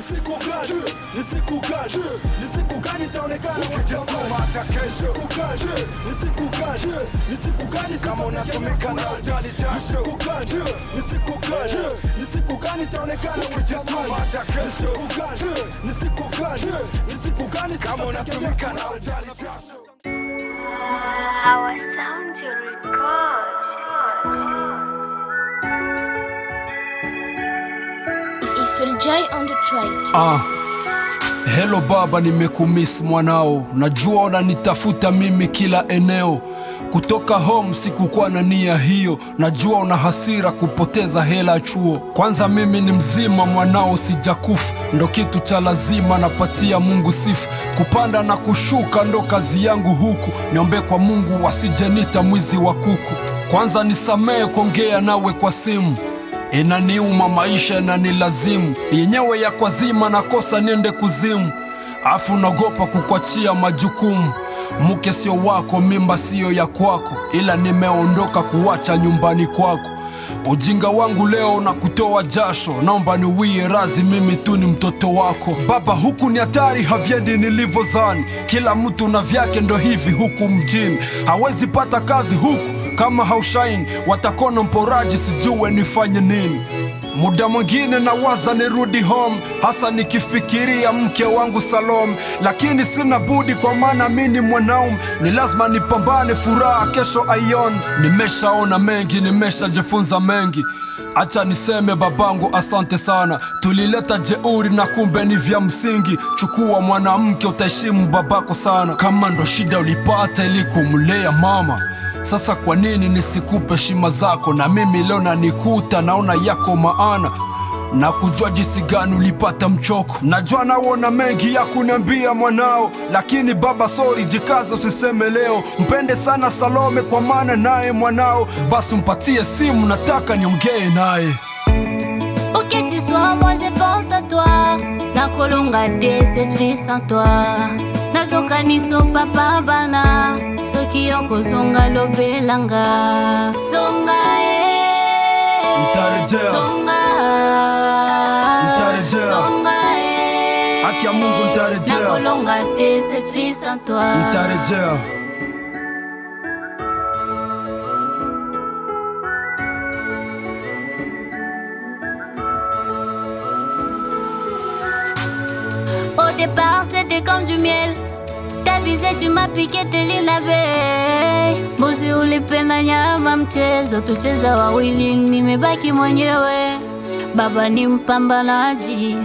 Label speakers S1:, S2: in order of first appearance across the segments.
S1: siku gani itaonekana ukijamata kesho? Ni siku gani kama unatumika na ujali jasho? Ni siku gani itaonekana ukijamata kesho? Ni siku gani kama unatumika na ujali jasho?
S2: Our sound to record. Ifilj on the track.
S3: Hello baba, nimekumiss mwanao. Najua unanitafuta mimi kila eneo. Kutoka home sikukuwa na nia hiyo. Najua una hasira kupoteza hela chuo. Kwanza mimi ni mzima mwanao, sijakufa. Ndo kitu cha lazima, napatia Mungu sifa. Kupanda na kushuka ndo kazi yangu huku. Niombe kwa Mungu wasijenita mwizi wa kuku. Kwanza nisamehe kuongea nawe kwa simu. Inaniuma maisha na nilazimu. Yenyewe ya kwa zima nakosa niende kuzimu. Afu nagopa kukuachia majukumu. Mke sio wako, mimba sio ya kwako. Ila nimeondoka kuwacha nyumbani kwako. Ujinga wangu leo na kutoa jasho. Naomba niwie razi, mimi tu ni mtoto wako. Baba, huku ni hatari, havyendi nilivyozani. Kila mtu na vyake, ndo hivi huku mjini. Hawezi pata kazi huku kama haushaini. Watakona mporaji, sijue nifanye nini. Muda mwingine nawaza nirudi home, hasa nikifikiria mke wangu Salome. Lakini sina budi kwa maana mimi mwanaume. Ni lazima nipambane, furaha kesho aione. Nimeshaona mengi, nimeshajifunza mengi. Acha niseme babangu asante sana. Tulileta jeuri na kumbe ni vya msingi. Chukua mwanamke, utaheshimu babako sana. Kama ndo shida ulipata ili kumlea mama, sasa kwa nini nisikupe heshima zako? Na mimi leo nanikuta naona yako maana. Na kujua jinsi gani ulipata mchoko. Najua naona mengi ya kuniambia mwanao. Lakini baba sorry, jikaza usiseme leo. Mpende sana Salome kwa maana naye mwanao. Basi mpatie simu, nataka niongee naye.
S2: Ok tu sois, moi je pense à toi. Nakolonga te cette vie sans toi. Nazoka niso papa bana. Soki yoko zonga lobelanga. Zonga
S3: Ntarejea.
S2: Zonga Zonga
S3: Haki ya Mungu ntarejea.
S2: Nakolonga te cette vie sans toi.
S3: Ntarejea.
S2: Au départ c'était comme du miel. T'abusais, tu m'as piqué teli la veille. Mbuzi ulipenda nyama mchezo. Tucheza wawili, nimebaki mwenyewe. Baba ni mpambanaji,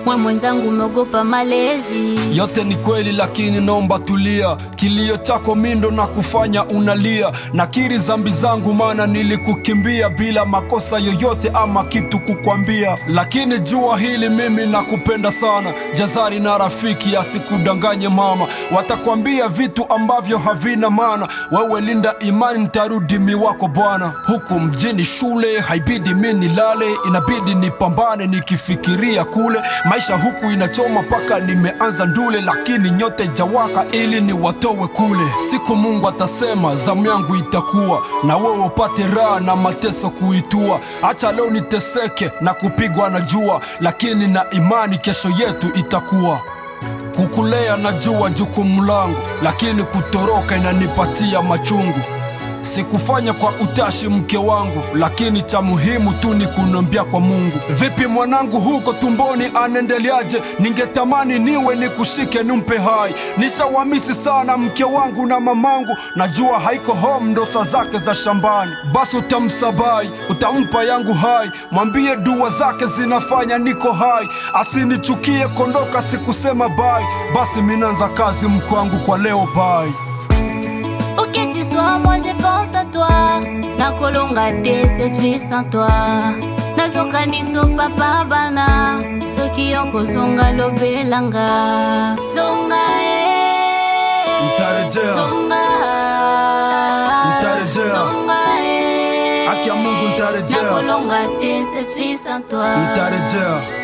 S2: mwe mwenzangu umeogopa malezi.
S3: Yote ni kweli lakini naomba tulia. Kilio chako mindo na kufanya unalia. Nakiri zambi zangu maana nilikukimbia bila makosa yoyote ama kitu kukwambia. Lakini jua hili mimi nakupenda sana. Jazari na rafiki asikudanganye mama. Watakwambia vitu ambavyo havina maana. Wewe linda imani, nitarudi miwako Bwana. Huku mjini shule haibidi mimi nilale. Inabidi nipambane nikifikiria kule. Maisha huku inachoma paka nimeanza ndule. Lakini nyote jawaka ili ni watowe kule. Siku Mungu atasema zamu yangu itakuwa. Na wewe upate raha na mateso kuitua. Acha leo niteseke na kupigwa na jua. Lakini na imani kesho yetu itakuwa. Kukulea najua jukumu langu. Lakini kutoroka inanipatia machungu. Sikufanya kwa utashi mke wangu. Lakini cha muhimu tu ni kunombea kwa Mungu. Vipi mwanangu huko tumboni anendeleaje? Ningetamani niwe nikushike nimpe hai. Nishawamisi sana mke wangu na mamangu. Najua haiko home, ndo saa zake za shambani. Basi utamsabai, utampa yangu hai. Mwambie dua zake zinafanya niko hai. Asinichukie kondoka sikusema bye. Basi minanza kazi mke wangu kwa leo bye.
S2: Ok tu sois, moi je pense à toi. Nakolonga te cette vie sans toi. Nazoka niso papa bana. Soki yoko zonga lobelanga. Zonga
S3: Ntarejea.
S2: Zonga
S3: Ntarejea.
S2: Zonga
S3: Haki ya Mungu ntarejea.
S2: Nakolonga te cette vie sans toi.
S3: Ntarejea.